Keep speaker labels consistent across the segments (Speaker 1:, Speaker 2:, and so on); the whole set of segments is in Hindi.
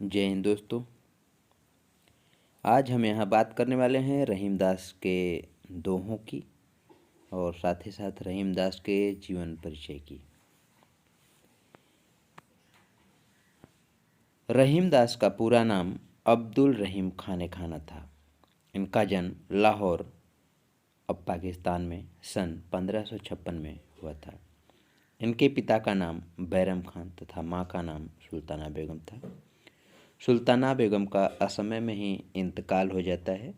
Speaker 1: जय हिंद दोस्तों। आज हम यहाँ बात करने वाले हैं रहीमदास के दोहों की और साथ ही साथ रहीमदास के जीवन परिचय की। रहीमदास का पूरा नाम अब्दुल रहीम खान खाना था। इनका जन्म लाहौर अब पाकिस्तान में सन 1556 में हुआ था। इनके पिता का नाम बैरम खान तथा माँ का नाम सुल्ताना बेगम था। सुल्ताना बेगम का असमय में ही इंतकाल हो जाता है,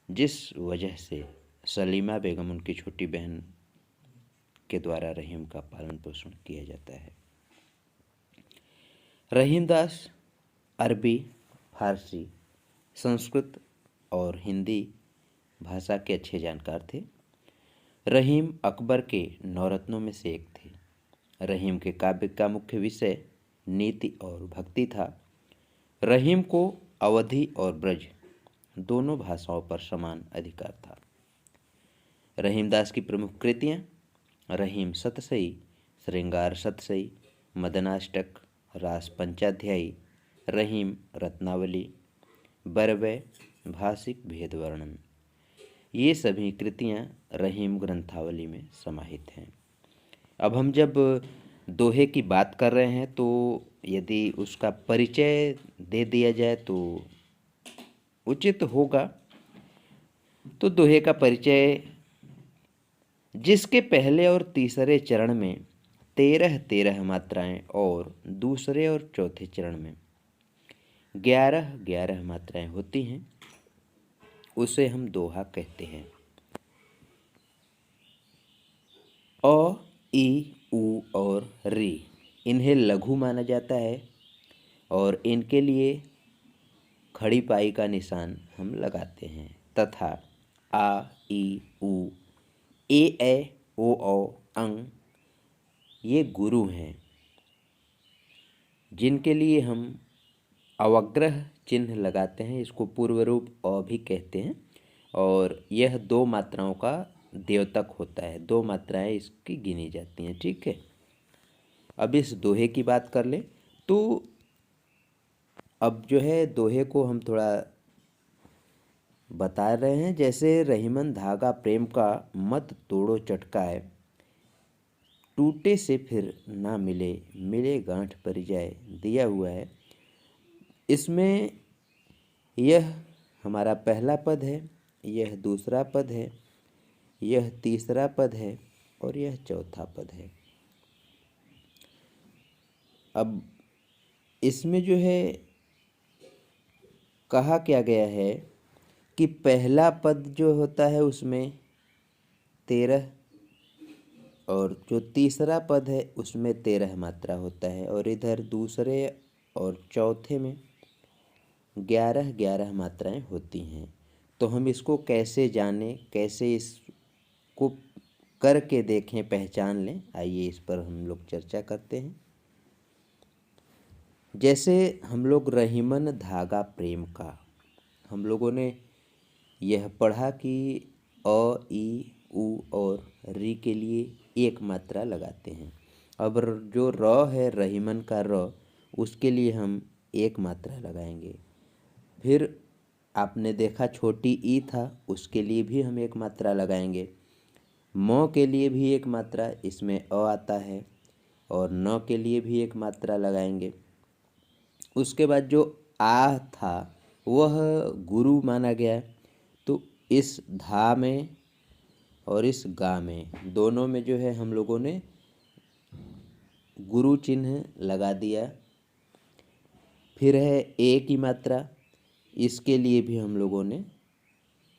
Speaker 1: जिस वजह से सलीमा बेगम उनकी छोटी बहन के द्वारा रहीम का पालन पोषण किया जाता है। रहीमदास अरबी, फारसी, संस्कृत और हिंदी भाषा के अच्छे जानकार थे। रहीम अकबर के नौरत्नों में से एक थे। रहीम के काव्य का मुख्य विषय नीति और भक्ति था। रहीम को अवधी और ब्रज दोनों भाषाओं पर समान अधिकार था। रहीमदास की प्रमुख कृतियाँ रहीम सतसई, श्रृंगार सतसई, मदनाष्टक, रास पंचाध्यायी, रहीम रत्नावली, बरवै, भाषिक भेद वर्णन, ये सभी कृतियाँ रहीम ग्रंथावली में समाहित हैं। अब हम जब दोहे की बात कर रहे हैं तो यदि उसका परिचय दे दिया जाए तो उचित होगा। तो दोहे का परिचय, जिसके पहले और तीसरे चरण में 13-13 मात्राएं और दूसरे और चौथे चरण में 11-11 मात्राएं होती हैं, उसे हम दोहा कहते हैं। अ, ई, उ और री इन्हें लघु माना जाता है और इनके लिए खड़ी पाई का निशान हम लगाते हैं तथा आ, ई, उ, ए, ओ, अंग ये गुरु हैं, जिनके लिए हम अवग्रह चिन्ह लगाते हैं। इसको पूर्व रूप अ भी कहते हैं और यह 2 मात्राओं का द्योतक होता है। 2 मात्राएं इसकी गिनी जाती हैं। ठीक है, अब इस दोहे की बात कर ले तो अब जो है दोहे को हम थोड़ा बता रहे हैं। जैसे रहीमन धागा प्रेम का मत तोड़ो चटकाए, टूटे से फिर ना मिले, मिले गांठ पर जाए, दिया हुआ है। इसमें यह हमारा पहला पद है, यह दूसरा पद है, यह तीसरा पद है और यह चौथा पद है। अब इसमें जो है कहा क्या गया है कि पहला पद जो होता है उसमें 13 और जो तीसरा पद है उसमें 13 मात्रा होता है और इधर दूसरे और चौथे में 11-11 मात्राएं होती हैं। तो हम इसको कैसे जानें, कैसे इसको करके देखें, पहचान लें, आइए इस पर हम लोग चर्चा करते हैं। जैसे हम लोग रहीमन धागा प्रेम का हम लोगों ने यह पढ़ा कि अ, ई, उ और री के लिए 1 मात्रा लगाते हैं। अब जो र है, रहीमन का र, उसके लिए हम 1 मात्रा लगाएंगे। फिर आपने देखा छोटी ई था, उसके लिए भी हम 1 मात्रा लगाएंगे। म के लिए भी 1 मात्रा, इसमें अ आता है, और न के लिए भी 1 मात्रा लगाएंगे। उसके बाद जो आ था वह गुरु माना गया, तो इस धा में और इस गा में दोनों में जो है हम लोगों ने गुरु चिन्ह लगा दिया। फिर है ए की मात्रा, इसके लिए भी हम लोगों ने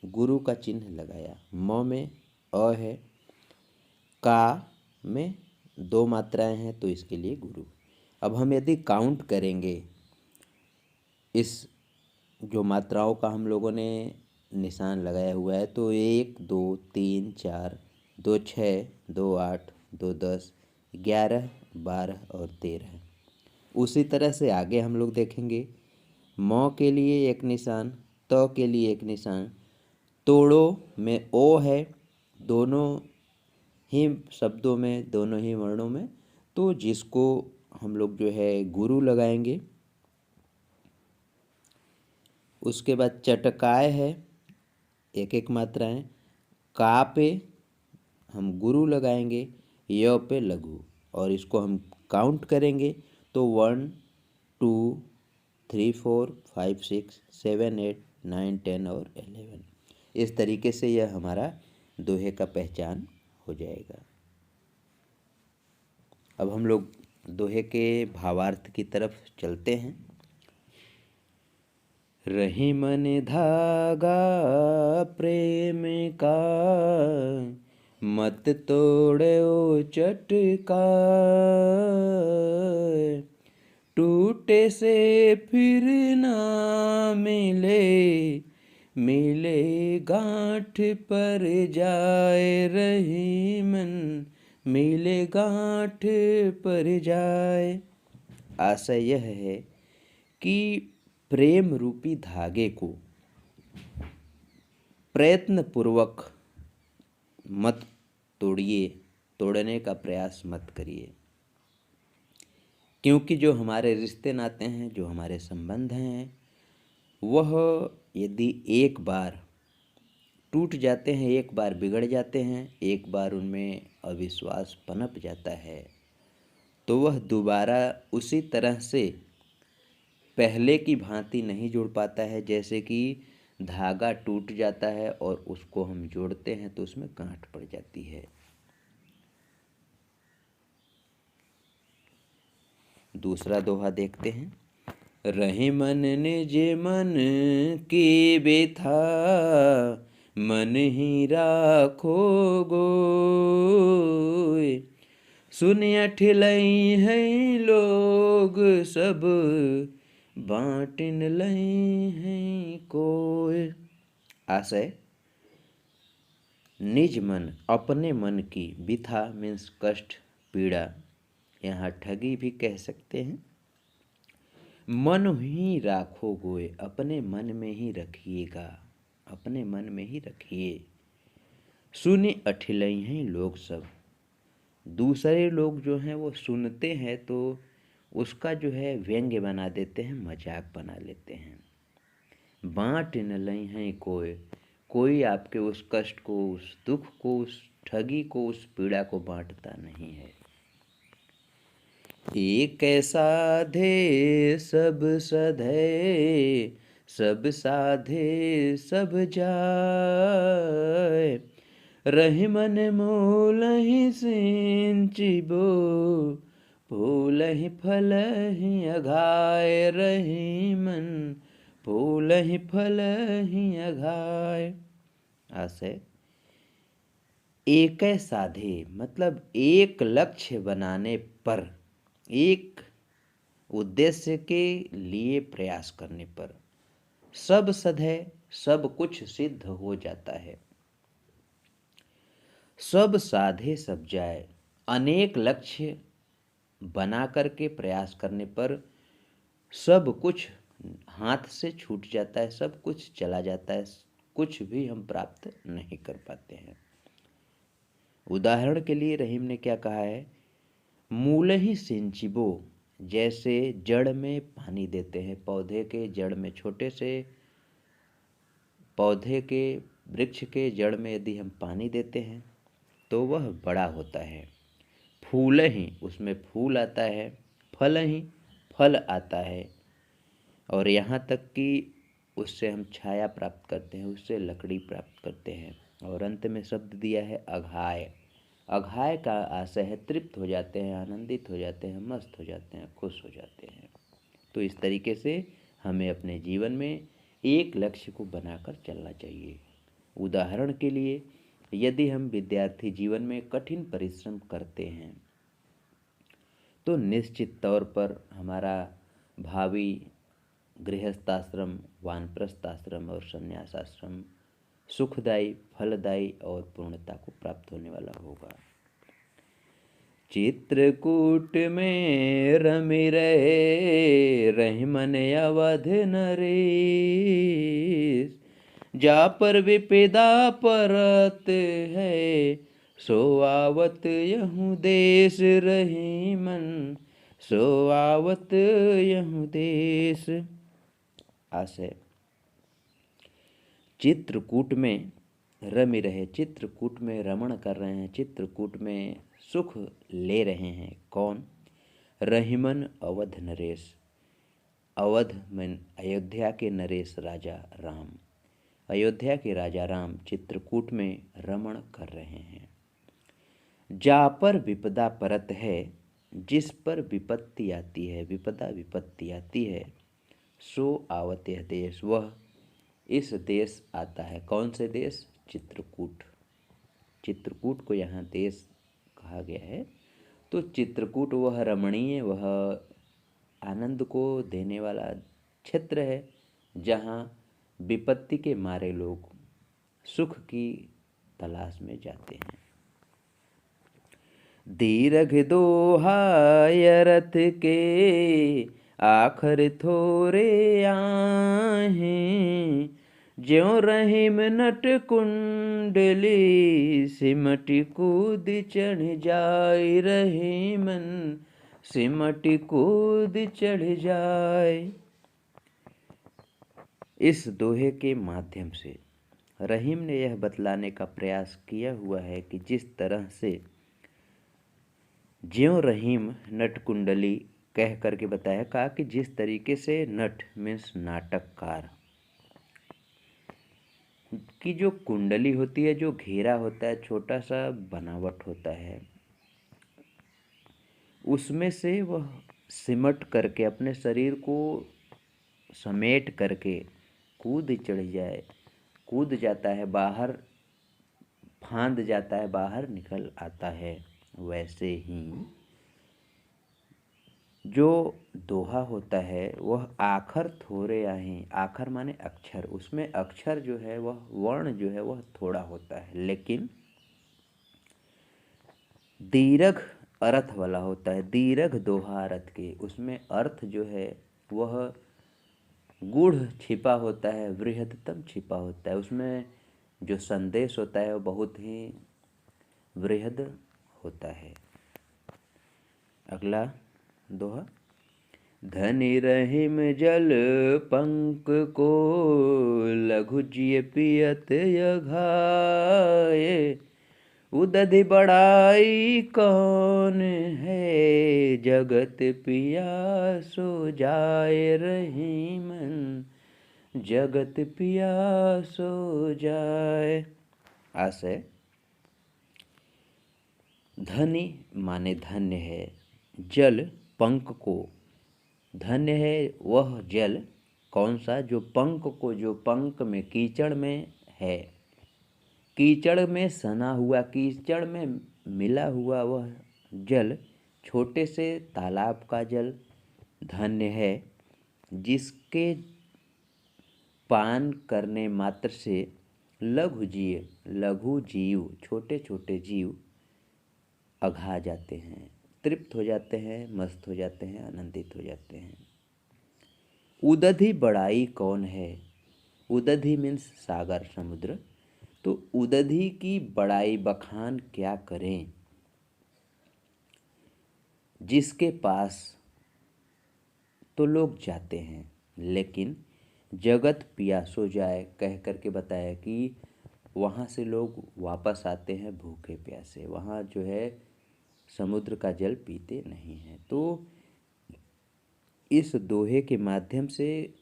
Speaker 1: गुरु का चिन्ह लगाया। म में अ है, का में 2 मात्राएं हैं तो इसके लिए गुरु। अब हम यदि काउंट करेंगे इस जो मात्राओं का हम लोगों ने निशान लगाया हुआ है तो 1, 2, 3, 4, 2, 6, 2, 8, 2, 10, 11, 12 और 13। उसी तरह से आगे हम लोग देखेंगे। म के लिए 1 निशान, त के लिए 1 निशान, तोड़ो में ओ है, दोनों ही शब्दों में, दोनों ही वर्णों में, तो जिसको हम लोग जो है गुरु लगाएंगे। उसके बाद चटकाय है, एक एक मात्राएं। का पे हम गुरु लगाएंगे, य पे लघु, और इसको हम काउंट करेंगे तो 1 2 3 4 5 6 7 8 9 10 और 11। इस तरीके से यह हमारा दोहे का पहचान हो जाएगा। अब हम लोग दोहे के भावार्थ की तरफ चलते हैं। रही मन धागा प्रेम का, मत तोड़ो चटका, टूटे से फिर ना मिले, मिले गांठ पर जाए, रही मन मिले गांठ पर जाए। आशय यह है कि प्रेम रूपी धागे को प्रयत्न पूर्वक मत तोड़िए, तोड़ने का प्रयास मत करिए, क्योंकि जो हमारे रिश्ते नाते हैं, जो हमारे संबंध हैं, वह यदि एक बार टूट जाते हैं, एक बार बिगड़ जाते हैं, एक बार उनमें अविश्वास पनप जाता है, तो वह दोबारा उसी तरह से पहले की भांति नहीं जुड़ पाता है। जैसे कि धागा टूट जाता है और उसको हम जोड़ते हैं तो उसमें गांठ पड़ जाती है। दूसरा दोहा देखते हैं। रहे मन निज मन की बेथा, मन ही राखो गोय, सुन अठिलई है लोग सब, बांटिन लई है कोय। आशय, निज मन, अपने मन की, बिथा मीन्स कष्ट, पीड़ा, यहाँ ठगी भी कह सकते हैं। मन ही राखो गोय, अपने मन में ही रखिएगा, अपने मन में ही रखिए। सुने अठिलई हैं लोग सब, दूसरे लोग जो हैं वो सुनते हैं तो उसका जो है व्यंग्य बना देते हैं, मजाक बना लेते हैं। बांट न लई हैं कोई, कोई आपके उस कष्ट को, उस दुख को, उस ठगी को, उस पीड़ा को बांटता नहीं है। एक साधे सब सधे, सब साधे सब जाय, रही मन मूल ही सिंचिबो, फूल ही फल ही अघाय, रही मन फूल ही फल ही अघाय। आशय, एक साधे मतलब एक लक्ष्य बनाने पर, एक उद्देश्य के लिए प्रयास करने पर सब सधे, सब कुछ सिद्ध हो जाता है। सब साधे सब जाए, अनेक लक्ष्य बना करके प्रयास करने पर सब कुछ हाथ से छूट जाता है, सब कुछ चला जाता है, कुछ भी हम प्राप्त नहीं कर पाते हैं। उदाहरण के लिए रहीम ने क्या कहा है, मूल ही सिंचिबो, जैसे जड़ में पानी देते हैं, पौधे के जड़ में, छोटे से पौधे के, वृक्ष के जड़ में यदि हम पानी देते हैं तो वह बड़ा होता है। फूल ही, उसमें फूल आता है, फल ही, फल आता है, और यहाँ तक कि उससे हम छाया प्राप्त करते हैं, उससे लकड़ी प्राप्त करते हैं। और अंत में शब्द दिया है अघाय। अघाय का आशय है तृप्त हो जाते हैं, आनंदित हो जाते हैं, मस्त हो जाते हैं, खुश हो जाते हैं। तो इस तरीके से हमें अपने जीवन में एक लक्ष्य को बनाकर चलना चाहिए। उदाहरण के लिए, यदि हम विद्यार्थी जीवन में कठिन परिश्रम करते हैं तो निश्चित तौर पर हमारा भावी गृहस्थाश्रम, वानप्रस्थाश्रम और संन्यासाश्रम सुखदायी, फलदायी और पूर्णता को प्राप्त होने वाला होगा। चित्रकूट में रमि रहे, रही मन अवध नरेश, जा पर विपदा परत है, सो आवत यहूँ देश, रही मन सो आवत यहूँ देश। आशय, चित्रकूट में रमि रहे, चित्रकूट में रमण कर रहे हैं, चित्रकूट में सुख ले रहे हैं। कौन? रहीमन अवध नरेश, अवध में अयोध्या के नरेश राजा राम, अयोध्या के राजा राम चित्रकूट में रमण कर रहे हैं। जा पर विपदा परत है, जिस पर विपत्ति आती है, विपदा विपत्ति आती है, सो आवत यह देश, वह इस देश आता है। कौन से देश? चित्रकूट। चित्रकूट को यहाँ देश कहा गया है। तो चित्रकूट वह रमणीय, वह आनंद को देने वाला क्षेत्र है जहाँ विपत्ति के मारे लोग सुख की तलाश में जाते हैं। दीर्घ दोहाय रथ के, आखर थोरे आहें, ज्यों रहीम नट कुंडली, सिमट कूद चढ़ जाए, रहीमन सिमट कूद चढ़ जाए। इस दोहे के माध्यम से रहीम ने यह बतलाने का प्रयास किया हुआ है कि जिस तरह से ज्यों रहीम नट कुंडली कह करके बताया, कहा कि जिस तरीके से नट मीन्स नाटककार की जो कुंडली होती है, जो घेरा होता है, छोटा सा बनावट होता है, उसमें से वह सिमट करके अपने शरीर को समेट करके कूद चढ़ जाए, कूद जाता है बाहर, फांद जाता है, बाहर निकल आता है। वैसे ही जो दोहा होता है वह आखर थोड़े आहें, आखर माने अक्षर, उसमें अक्षर जो है वह वर्ण जो है वह थोड़ा होता है, लेकिन दीर्घ अर्थ वाला होता है। दीर्घ दोहा अर्थ के, उसमें अर्थ जो है वह गूढ़ छिपा होता है, बृहत्तम छिपा होता है, उसमें जो संदेश होता है वो बहुत ही बृहद होता है। अगला दोहा, धनी रहीम जल पंक को, लघु जिय पियत यघाए, उदधि बड़ाई कौन है, जगत पियासो जाए, रहीमन जगत पियासो जाए। आशय, धनी माने धन्य है, जल पंक को, धन्य है वह जल कौन सा? जो पंक को, जो पंक में कीचड़ में है, कीचड़ में सना हुआ, कीचड़ में मिला हुआ वह जल, छोटे से तालाब का जल धन्य है, जिसके पान करने मात्र से लघु जीव, छोटे छोटे जीव अघा जाते हैं, तृप्त हो जाते हैं, मस्त हो जाते हैं, आनंदित हो जाते हैं। उदधि बड़ाई कौन है? उदधि मीन्स सागर, समुद्र। तो उदधि की बड़ाई, बखान क्या करें, जिसके पास तो लोग जाते हैं, लेकिन जगत पियासो जाए कह करके बताया कि वहाँ से लोग वापस आते हैं भूखे प्यासे, वहाँ जो है समुद्र का जल पीते नहीं हैं। तो इस दोहे के माध्यम से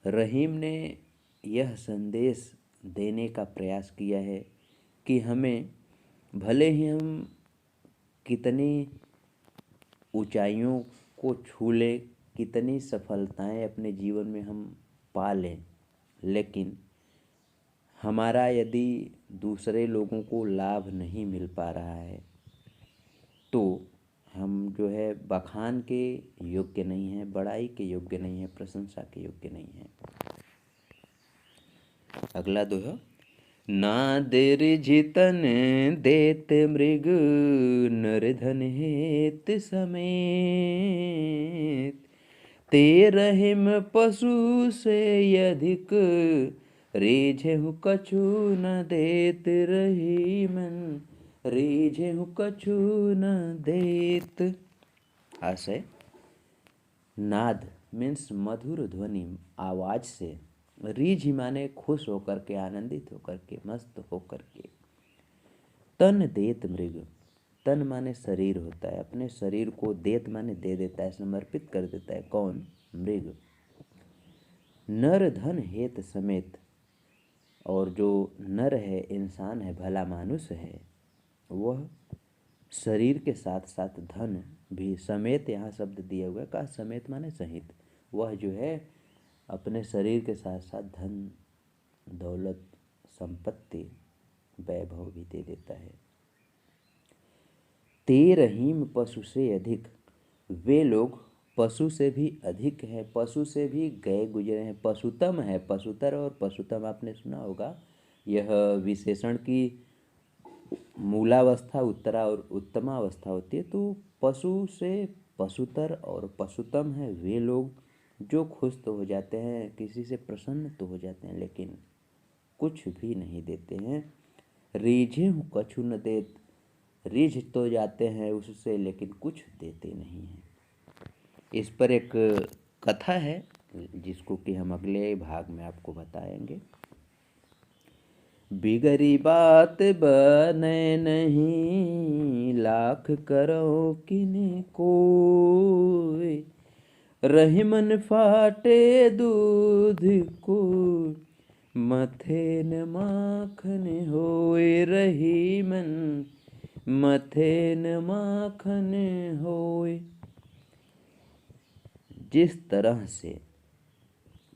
Speaker 1: रहीम ने यह संदेश देने का प्रयास किया है कि हमें, भले ही हम कितनी ऊंचाइयों को छू लें, कितनी सफलताएं अपने जीवन में हम पा लें, लेकिन हमारा यदि दूसरे लोगों को लाभ नहीं मिल पा रहा है तो हम जो है बखान के योग्य नहीं हैं, बड़ाई के योग्य नहीं हैं, प्रशंसा के योग्य नहीं हैं। अगला दोहा, नादेर जितन देत मृग, नरधन हेत समेत, ते रहीम पशु से अधिक, रीझेहु कछु न देत, रहीमन रीझेहु कछु न देत। आशय, नाद मीन्स मधुर ध्वनि, आवाज से, रीझ माने खुश होकर के, आनंदित होकर के, मस्त होकर के। तन देत मृग, तन माने शरीर होता है, अपने शरीर को देत माने दे देता है, समर्पित कर देता है। कौन? मृग। नर धन हेत समेत, और जो नर है, इंसान है, भला मानुष है, वह शरीर के साथ साथ धन भी समेत, यहाँ शब्द दिया हुआ है। कहा समेत माने सहित, वह जो है अपने शरीर के साथ साथ धन, दौलत, संपत्ति, वैभव भी दे देता है। ते रहीम पशु से अधिक, वे लोग पशु से भी अधिक है, पशु से भी गए गुजरे हैं, पशुतम है। पशुतर और पशुतम आपने सुना होगा, यह विशेषण की मूलावस्था उत्तरा और उत्तमावस्था होती है। तो पशु से पशुतर और पशुतम है वे लोग जो खुश तो हो जाते हैं, किसी से प्रसन्न तो हो जाते हैं, लेकिन कुछ भी नहीं देते हैं। रीझे हूँ कछु न देत, रीझ तो जाते हैं उससे, लेकिन कुछ देते नहीं हैं। इस पर एक कथा है जिसको कि हम अगले भाग में आपको बताएंगे। बिगड़ी बात बने नहीं, लाख करो किने कोय, रही मन फाटे दूध को, मथे न माखन होए, रही मन मथे न माखन होए। जिस तरह से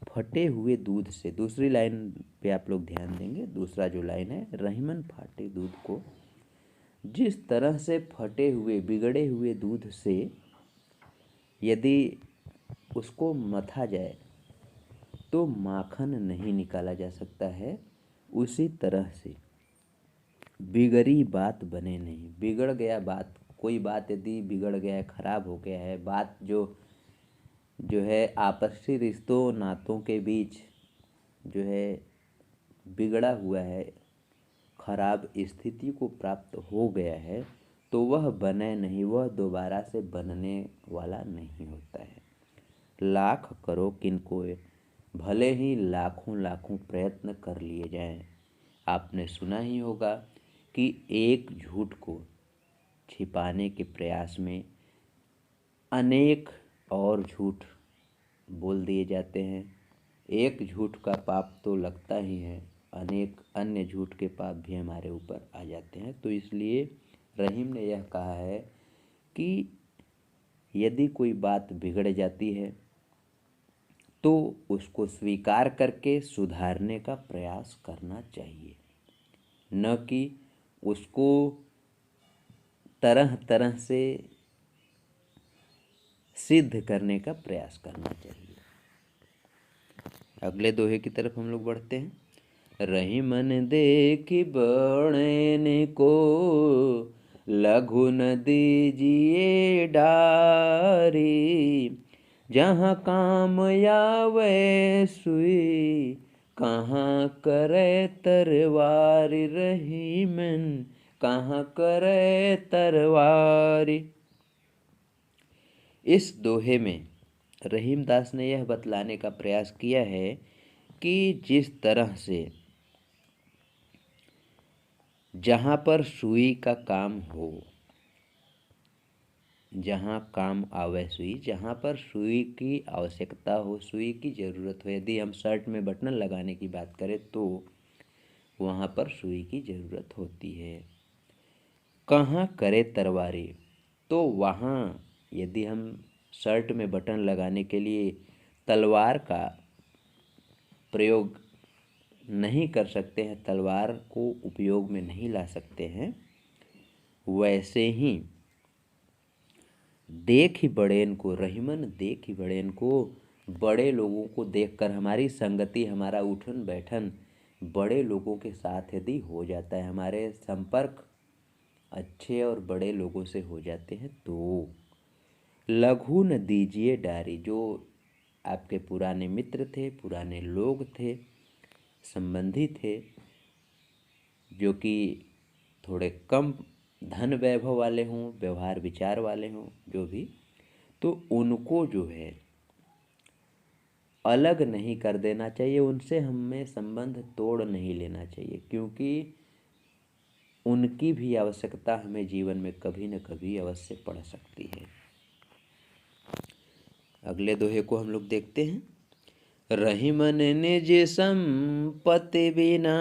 Speaker 1: फटे हुए दूध से, दूसरी लाइन पे आप लोग ध्यान देंगे, दूसरा जो लाइन है, रहीमन फाटे दूध को, जिस तरह से फटे हुए बिगड़े हुए दूध से यदि उसको मथा जाए तो माखन नहीं निकाला जा सकता है, उसी तरह से बिगड़ी बात बने नहीं। बिगड़ गया बात, कोई बात यदि बिगड़ गया है, खराब हो गया है, बात जो है आपसी रिश्तों नातों के बीच जो है बिगड़ा हुआ है, खराब स्थिति को प्राप्त हो गया है, तो वह बने नहीं, वह दोबारा से बनने वाला नहीं होता है। लाख करो किनको, भले ही लाखों लाखों प्रयत्न कर लिए जाएं। आपने सुना ही होगा कि एक झूठ को छिपाने के प्रयास में अनेक और झूठ बोल दिए जाते हैं। एक झूठ का पाप तो लगता ही है, अनेक अन्य झूठ के पाप भी हमारे ऊपर आ जाते हैं। तो इसलिए रहीम ने यह कहा है कि यदि कोई बात बिगड़ जाती है तो उसको स्वीकार करके सुधारने का प्रयास करना चाहिए, न कि उसको तरह तरह से सिद्ध करने का प्रयास करना चाहिए। अगले दोहे की तरफ हम लोग बढ़ते हैं। रही मन देखी बड़ेन को, लघु न दीजिए डारी, जहाँ काम आवे सुई, कहाँ करे तरवारी, रही मन कहाँ करे तरवारी। इस दोहे में रहीम दास ने यह बतलाने का प्रयास किया है कि जिस तरह से जहाँ पर सुई का काम हो, जहाँ काम आवे सुई, जहाँ पर सुई की आवश्यकता हो, सुई की ज़रूरत हो, यदि हम शर्ट में बटन लगाने की बात करें तो वहाँ पर सुई की ज़रूरत होती है। कहाँ करे तरवारी, तो वहाँ यदि हम शर्ट में बटन लगाने के लिए तलवार का प्रयोग नहीं कर सकते हैं, तलवार को उपयोग में नहीं ला सकते हैं, वैसे ही देख ही बड़ेन को, रहीमन देख ही बड़ेन को, बड़े लोगों को देखकर हमारी संगति, हमारा उठन बैठन बड़े लोगों के साथ यदि हो जाता है, हमारे संपर्क अच्छे और बड़े लोगों से हो जाते हैं, तो लघु न दीजिए डारी, जो आपके पुराने मित्र थे, पुराने लोग थे, संबंधी थे, जो कि थोड़े कम धन वैभव वाले हों, व्यवहार विचार वाले हों, जो भी, तो उनको जो है अलग नहीं कर देना चाहिए, उनसे हमें संबंध तोड़ नहीं लेना चाहिए, क्योंकि उनकी भी आवश्यकता हमें जीवन में कभी न कभी अवश्य पड़ सकती है। अगले दोहे को हम लोग देखते हैं। रहीमन निज संपत्ति बिना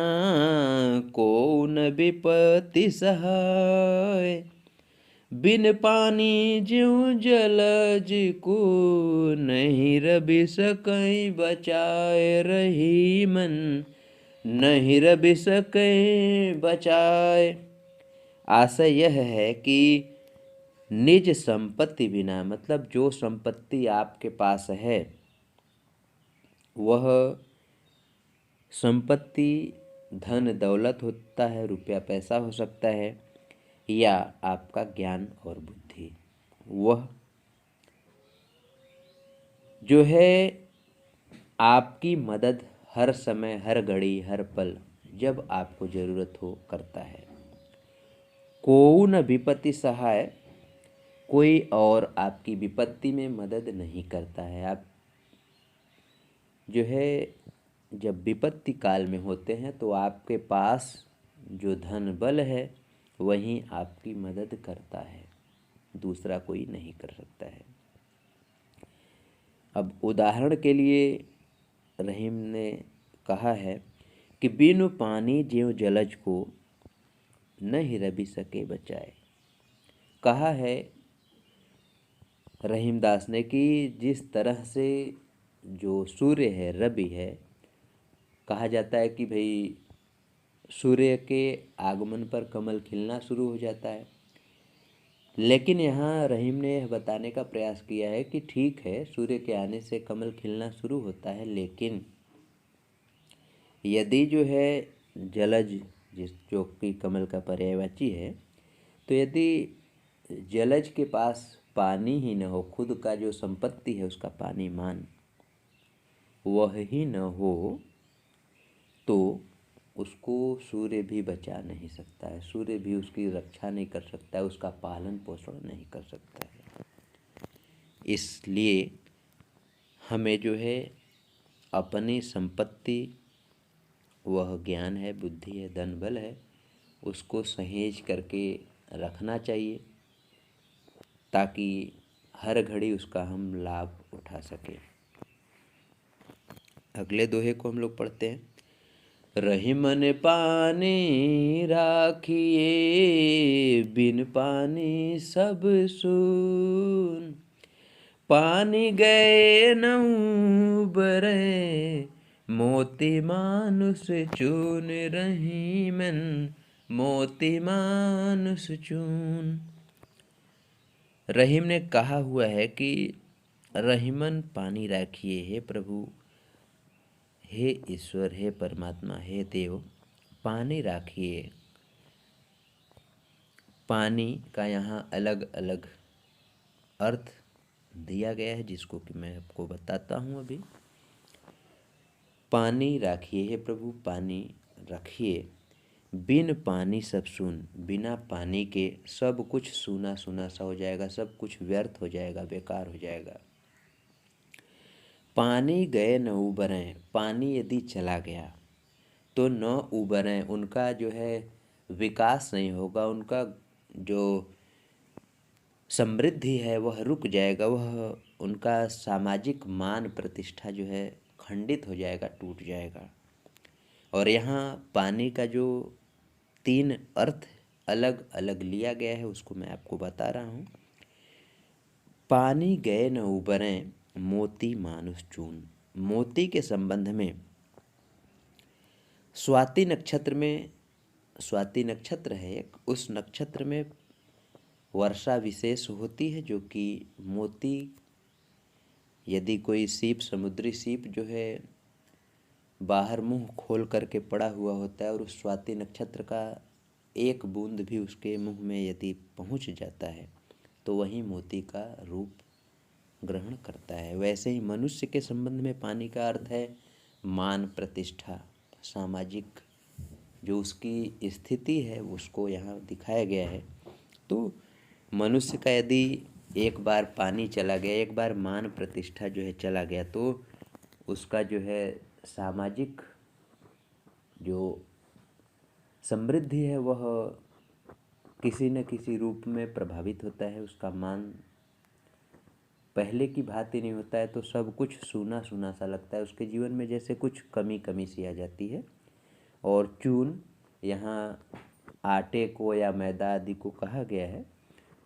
Speaker 1: को न विपत्ति सहाय, बिन पानी ज्यों जलज को नहीं रवि सकई बचाए, रहीमन नहीं रवि सकई बचाए। आशय यह है कि निज संपत्ति बिना, मतलब जो संपत्ति आपके पास है वह संपत्ति धन दौलत होता है, रुपया पैसा हो सकता है, या आपका ज्ञान और बुद्धि, वह जो है आपकी मदद हर समय हर घड़ी हर पल जब आपको ज़रूरत हो करता है। को न विपत्ति सहाय, कोई और आपकी विपत्ति में मदद नहीं करता है। आप जो है जब विपत्ति काल में होते हैं तो आपके पास जो धन बल है वही आपकी मदद करता है, दूसरा कोई नहीं कर सकता है। अब उदाहरण के लिए रहीम ने कहा है कि बिनु पानी ज्यों जलज को नहीं रवि सके बचाए। कहा है रहीमदास ने कि जिस तरह से जो सूर्य है, रवि है, कहा जाता है कि भाई सूर्य के आगमन पर कमल खिलना शुरू हो जाता है, लेकिन यहाँ रहीम ने यह बताने का प्रयास किया है कि ठीक है, सूर्य के आने से कमल खिलना शुरू होता है, लेकिन यदि जो है जलज, जिस जो कि कमल का पर्यायवाची है, तो यदि जलज के पास पानी ही न हो, खुद का जो संपत्ति है उसका पानी मान वह ही न हो, तो उसको सूर्य भी बचा नहीं सकता है, सूर्य भी उसकी रक्षा नहीं कर सकता है, उसका पालन पोषण नहीं कर सकता है। इसलिए हमें जो है अपनी संपत्ति, वह ज्ञान है, बुद्धि है, धन बल है, उसको सहेज करके रखना चाहिए ताकि हर घड़ी उसका हम लाभ उठा सकें। अगले दोहे को हम लोग पढ़ते हैं। रहीमन पानी राखिए, बिन पानी सब सून, पानी गए नऊ बरे, मोती मानुष चून, रहीमन मोती मानुष चून। रहीम ने कहा हुआ है कि रहीमन पानी राखिए, हे प्रभु, हे ईश्वर, हे परमात्मा, हे देव, पानी राखिए। पानी का यहाँ अलग अलग अर्थ दिया गया है जिसको कि मैं आपको बताता हूँ अभी। पानी राखिए, हे प्रभु पानी रखिए, बिन पानी सब सून, बिना पानी के सब कुछ सूना सूना सा हो जाएगा, सब कुछ व्यर्थ हो जाएगा, बेकार हो जाएगा। पानी गए न उबरें, पानी यदि चला गया तो न उबरें, उनका जो है विकास नहीं होगा, उनका जो समृद्धि है वह रुक जाएगा, वह उनका सामाजिक मान प्रतिष्ठा जो है खंडित हो जाएगा, टूट जाएगा। और यहाँ पानी का जो 3 अर्थ अलग अलग लिया गया है उसको मैं आपको बता रहा हूँ। पानी गए न उबरें, मोती मानुष चून। मोती के संबंध में स्वाति नक्षत्र में, स्वाति नक्षत्र है एक, उस नक्षत्र में वर्षा विशेष होती है, जो कि मोती, यदि कोई सीप, समुद्री सीप जो है बाहर मुंह खोल करके पड़ा हुआ होता है और उस स्वाति नक्षत्र का एक बूंद भी उसके मुंह में यदि पहुंच जाता है तो वही मोती का रूप ग्रहण करता है। वैसे ही मनुष्य के संबंध में पानी का अर्थ है मान प्रतिष्ठा, सामाजिक जो उसकी स्थिति है उसको यहाँ दिखाया गया है। तो मनुष्य का यदि एक बार पानी चला गया, एक बार मान प्रतिष्ठा जो है चला गया, तो उसका जो है सामाजिक जो समृद्धि है वह किसी न किसी रूप में प्रभावित होता है। उसका मान पहले की भांति नहीं होता है, तो सब कुछ सूना सूना सा लगता है। उसके जीवन में जैसे कुछ कमी कमी सी आ जाती है। और चून, यहाँ आटे को या मैदा आदि को कहा गया है,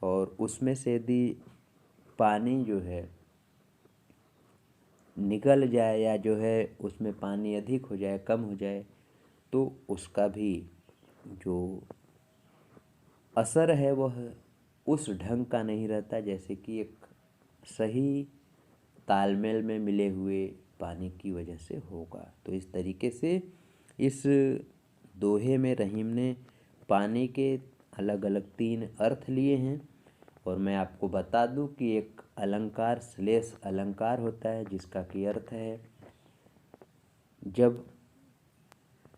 Speaker 1: और उसमें से यदि पानी जो है निकल जाए या जो है उसमें पानी अधिक हो जाए, कम हो जाए, तो उसका भी जो असर है वह उस ढंग का नहीं रहता जैसे कि एक सही तालमेल में मिले हुए पानी की वजह से होगा। तो इस तरीके से इस दोहे में रहीम ने पानी के अलग अलग 3 अर्थ लिए हैं। और मैं आपको बता दूं कि एक अलंकार श्लेष अलंकार होता है, जिसका कि अर्थ है जब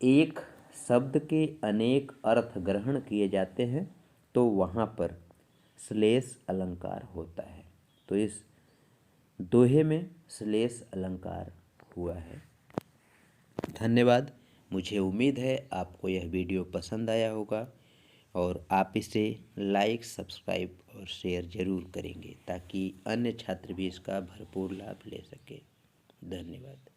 Speaker 1: एक शब्द के अनेक अर्थ ग्रहण किए जाते हैं तो वहाँ पर श्लेष अलंकार होता है। तो इस दोहे में श्लेष अलंकार हुआ है। धन्यवाद। मुझे उम्मीद है आपको यह वीडियो पसंद आया होगा, और आप इसे लाइक, सब्सक्राइब और शेयर ज़रूर करेंगे ताकि अन्य छात्र भी इसका भरपूर लाभ ले सके। धन्यवाद।